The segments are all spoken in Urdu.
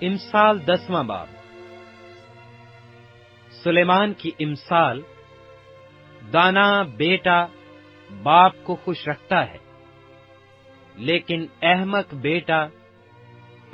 امثال 10واں باب۔ سلیمان کی امثال۔ دانا بیٹا باپ کو خوش رکھتا ہے، لیکن احمق بیٹا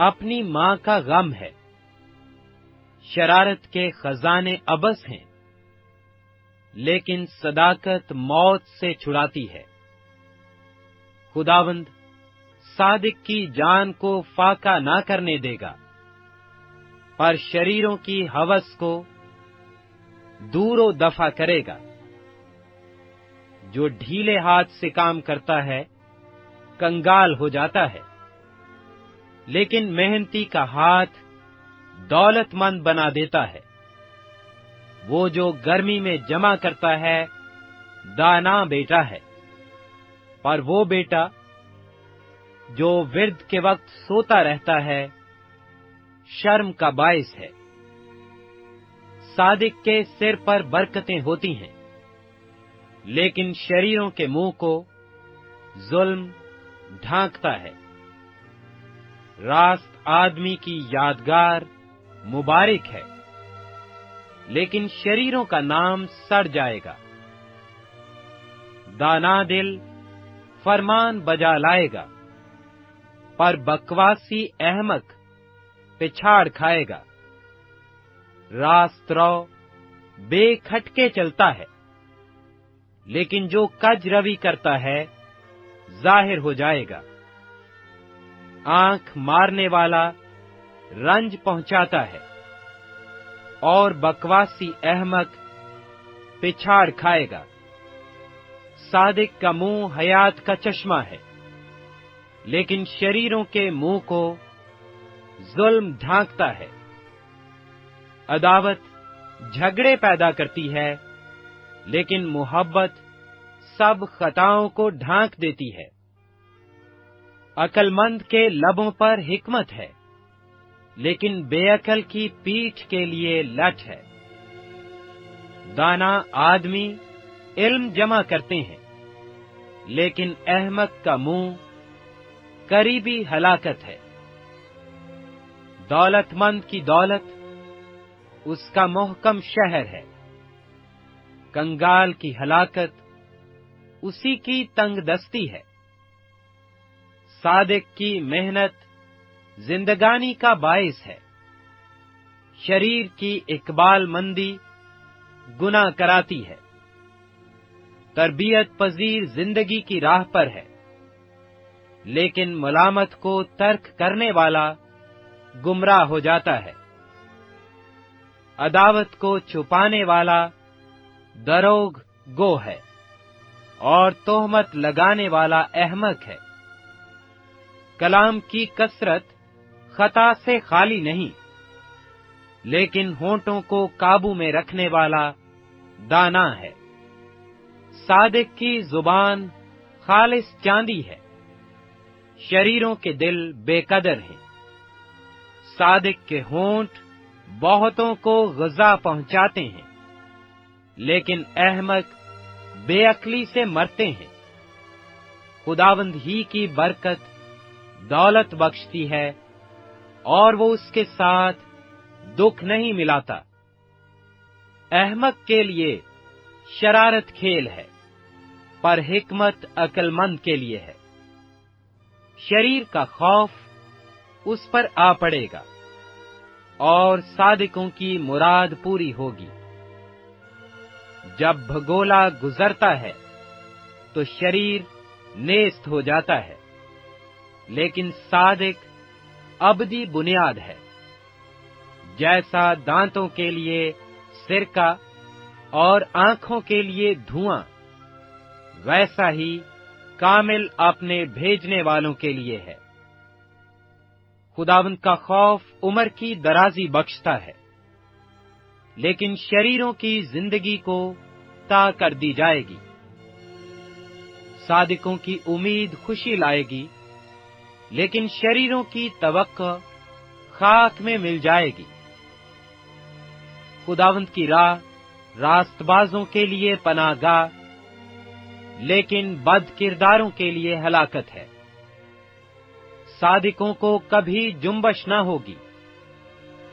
اپنی ماں کا غم ہے۔ شرارت کے خزانے ابس ہیں، لیکن صداقت موت سے چھڑاتی ہے۔ خداوند صادق کی جان کو فاقہ نہ کرنے دے گا، پر شریروں کی ہوس کو دور و دفع کرے گا۔ جو ڈھیلے ہاتھ سے کام کرتا ہے کنگال ہو جاتا ہے، لیکن محنتی کا ہاتھ دولت مند بنا دیتا ہے۔ وہ جو گرمی میں جمع کرتا ہے دانا بیٹا ہے، پر وہ بیٹا جو ورد کے وقت سوتا رہتا ہے شرم کا باعث ہے۔ صادق کے سر پر برکتیں ہوتی ہیں، لیکن شریروں کے منہ کو ظلم ڈھانکتا ہے۔ راست آدمی کی یادگار مبارک ہے، لیکن شریروں کا نام سڑ جائے گا۔ دانا دل فرمان بجا لائے گا، پر بکواسی احمق پچھاڑ کھائے گا۔ راست رو بے کھٹکے چلتا ہے، لیکن جو کج روی کرتا ہے ظاہر ہو جائے گا۔ آنکھ مارنے والا رنج پہنچاتا ہے، اور بکواسی احمق پچھاڑ کھائے گا۔ صادق کا منہ حیات کا چشمہ ہے، لیکن شریروں کے منہ کو ظلم ڈھانکتا ہے۔ عداوت جھگڑے پیدا کرتی ہے، لیکن محبت سب خطاؤں کو ڈھانک دیتی ہے۔ عقل مند کے لبوں پر حکمت ہے، لیکن بے عقل کی پیٹھ کے لیے لٹ ہے۔ دانا آدمی علم جمع کرتے ہیں، لیکن احمق کا منہ قریبی ہلاکت ہے۔ دولت مند کی دولت اس کا محکم شہر ہے، کنگال کی ہلاکت اسی کی تنگ دستی ہے۔ صادق کی محنت زندگانی کا باعث ہے، شریر کی اقبال مندی گناہ کراتی ہے۔ تربیت پذیر زندگی کی راہ پر ہے، لیکن ملامت کو ترک کرنے والا گمراہ ہو جاتا ہے۔ عداوت کو چھپانے والا دروغ گو ہے، اور تہمت لگانے والا احمق ہے۔ کلام کی کثرت خطا سے خالی نہیں، لیکن ہونٹوں کو قابو میں رکھنے والا دانا ہے۔ صادق کی زبان خالص چاندی ہے، شریروں کے دل بے قدر ہیں۔ صادق کے ہونٹ بہتوں کو غذا پہنچاتے ہیں، لیکن احمق بے عقلی سے مرتے ہیں۔ خداوند ہی کی برکت دولت بخشتی ہے، اور وہ اس کے ساتھ دکھ نہیں ملاتا۔ احمق کے لیے شرارت کھیل ہے، پر حکمت عقل مند کے لیے ہے۔ شریر کا خوف اس پر آ پڑے گا، اور صادقوں کی مراد پوری ہوگی۔ جب بھگولا گزرتا ہے تو شریر نیست ہو جاتا ہے، لیکن صادق ابدی بنیاد ہے۔ جیسا دانتوں کے لیے سرکہ اور آنکھوں کے لیے دھواں، ویسا ہی کامل اپنے بھیجنے والوں کے لیے ہے۔ خداوند کا خوف عمر کی درازی بخشتا ہے، لیکن شریروں کی زندگی کو تا کر دی جائے گی۔ صادقوں کی امید خوشی لائے گی، لیکن شریروں کی توقع خاک میں مل جائے گی۔ خداوند کی راہ راست بازوں کے لیے پناہ گاہ، لیکن بد کرداروں کے لیے ہلاکت ہے۔ صادقوں کو کبھی جنبش نہ ہوگی،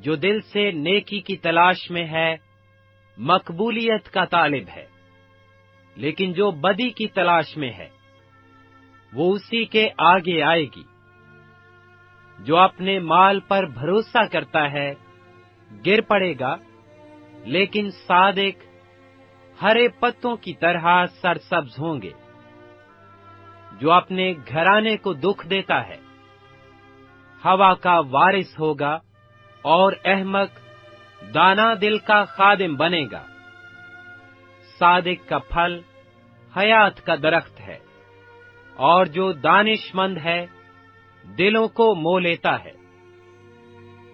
جو دل سے نیکی کی تلاش میں ہے مقبولیت کا طالب ہے، لیکن جو بدی کی تلاش میں ہے وہ اسی کے آگے آئے گی۔ جو اپنے مال پر بھروسہ کرتا ہے گر پڑے گا، لیکن صادق ہرے پتوں کی طرح سرسبز ہوں گے۔ جو اپنے گھرانے کو دکھ دیتا ہے ہوا کا وارث ہوگا، اور احمق دانا دل کا خادم بنے گا۔ صادق کا پھل حیات کا درخت ہے، اور جو دانش مند ہے دلوں کو مو لیتا ہے۔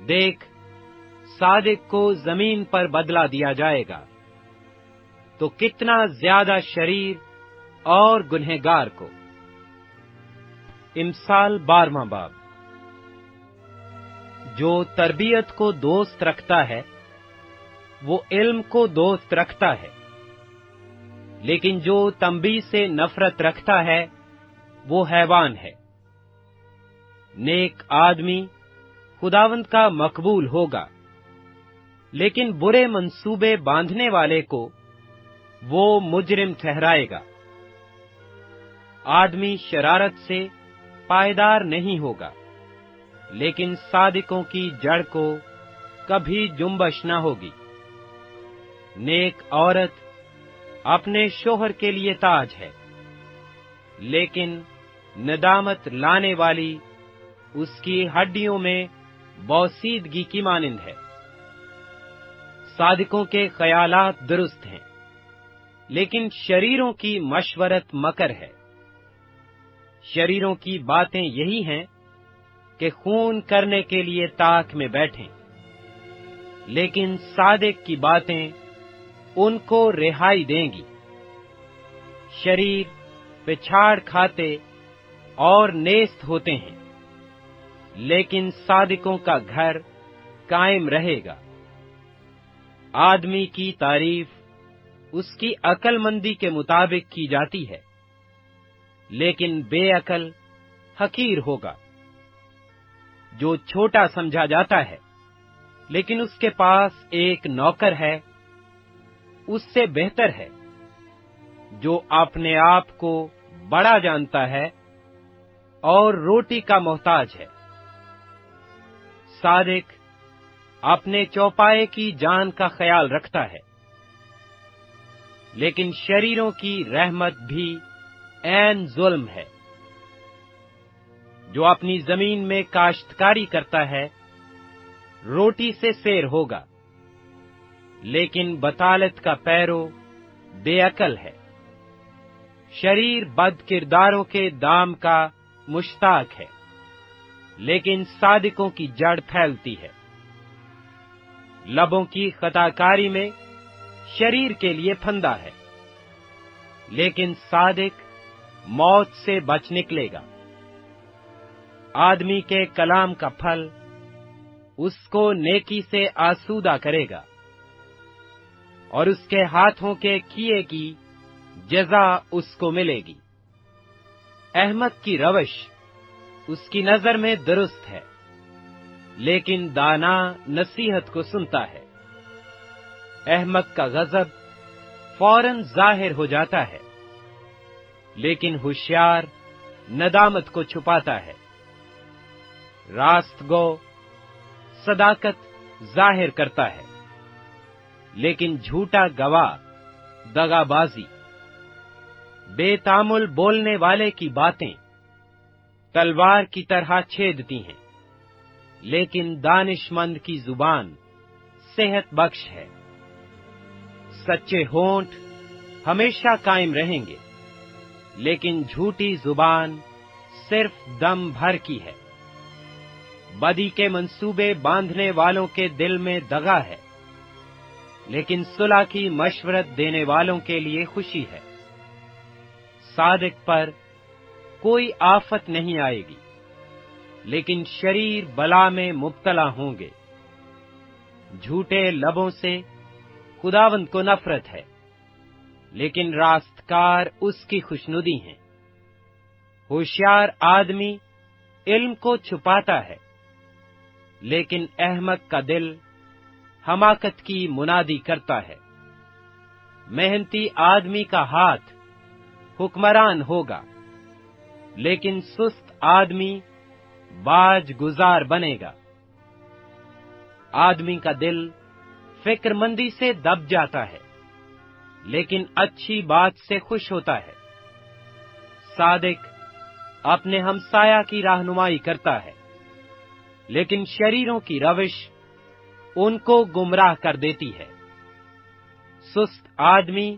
دیکھ، صادق کو زمین پر بدلہ دیا جائے گا، تو کتنا زیادہ شریر اور گنہگار کو۔ امثال 12واں باب۔ جو تربیت کو دوست رکھتا ہے وہ علم کو دوست رکھتا ہے، لیکن جو تنبیہ سے نفرت رکھتا ہے وہ حیوان ہے۔ نیک آدمی خداوند کا مقبول ہوگا، لیکن برے منصوبے باندھنے والے کو وہ مجرم ٹھہرائے گا۔ آدمی شرارت سے پائیدار نہیں ہوگا، لیکن صادقوں کی جڑ کو کبھی جنبش نہ ہوگی۔ نیک عورت اپنے شوہر کے لیے تاج ہے، لیکن ندامت لانے والی اس کی ہڈیوں میں بوسیدگی کی مانند ہے۔ صادقوں کے خیالات درست ہیں، لیکن شریروں کی مشورت مکر ہے۔ شریروں کی باتیں یہی ہیں کہ خون کرنے کے لیے طاق میں بیٹھیں، لیکن صادق کی باتیں ان کو رہائی دیں گی۔ شریر پچھاڑ کھاتے اور نیست ہوتے ہیں، لیکن صادقوں کا گھر قائم رہے گا۔ آدمی کی تعریف اس کی عقل مندی کے مطابق کی جاتی ہے، لیکن بے عقل حقیر ہوگا۔ جو چھوٹا سمجھا جاتا ہے لیکن اس کے پاس ایک نوکر ہے، اس سے بہتر ہے جو اپنے آپ کو بڑا جانتا ہے اور روٹی کا محتاج ہے۔ صادق اپنے چوپائے کی جان کا خیال رکھتا ہے، لیکن شریروں کی رحمت بھی عین ظلم ہے۔ جو اپنی زمین میں کاشتکاری کرتا ہے روٹی سے سیر ہوگا، لیکن بطالت کا پیرو بے عقل ہے۔ شریر بد کرداروں کے دام کا مشتاق ہے، لیکن صادقوں کی جڑ پھیلتی ہے۔ لبوں کی خطاکاری میں شریر کے لیے پھندا ہے، لیکن صادق موت سے بچ نکلے گا۔ آدمی کے کلام کا پھل اس کو نیکی سے آسودہ کرے گا، اور اس کے ہاتھوں کے کیے کی جزا اس کو ملے گی۔ احمق کی روش اس کی نظر میں درست ہے، لیکن دانا نصیحت کو سنتا ہے۔ احمق کا غضب فوراً ظاہر ہو جاتا ہے، لیکن ہوشیار ندامت کو چھپاتا ہے۔ راست گو صداقت ظاہر کرتا ہے، لیکن جھوٹا گواہ دغا بازی۔ بے تامل بولنے والے کی باتیں تلوار کی طرح چھیدتی ہیں، لیکن دانش مند کی زبان صحت بخش ہے۔ سچے ہونٹ ہمیشہ قائم رہیں گے، لیکن جھوٹی زبان صرف دم بھر کی ہے۔ بدی کے منصوبے باندھنے والوں کے دل میں دغا ہے، لیکن صلح کی مشورت دینے والوں کے لیے خوشی ہے۔ صادق پر کوئی آفت نہیں آئے گی، لیکن شریر بلا میں مبتلا ہوں گے۔ جھوٹے لبوں سے خداوند کو نفرت ہے، لیکن راستکار اس کی خوشنودی ہیں۔ ہوشیار آدمی علم کو چھپاتا ہے، لیکن احمق کا دل حماقت کی منادی کرتا ہے۔ محنتی آدمی کا ہاتھ حکمران ہوگا، لیکن سست آدمی باج گزار بنے گا۔ آدمی کا دل فکر مندی سے دب جاتا ہے، لیکن اچھی بات سے خوش ہوتا ہے۔ صادق اپنے ہمسایہ کی رہنمائی کرتا ہے، لیکن شریروں کی روش ان کو گمراہ کر دیتی ہے۔ سست آدمی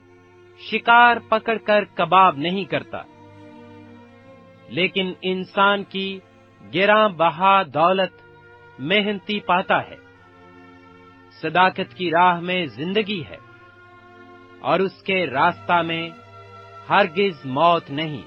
شکار پکڑ کر کباب نہیں کرتا، لیکن انسان کی گراں بہا دولت محنتی پاتا ہے۔ صداقت کی راہ میں زندگی ہے، اور اس کے راستہ میں ہرگز موت نہیں۔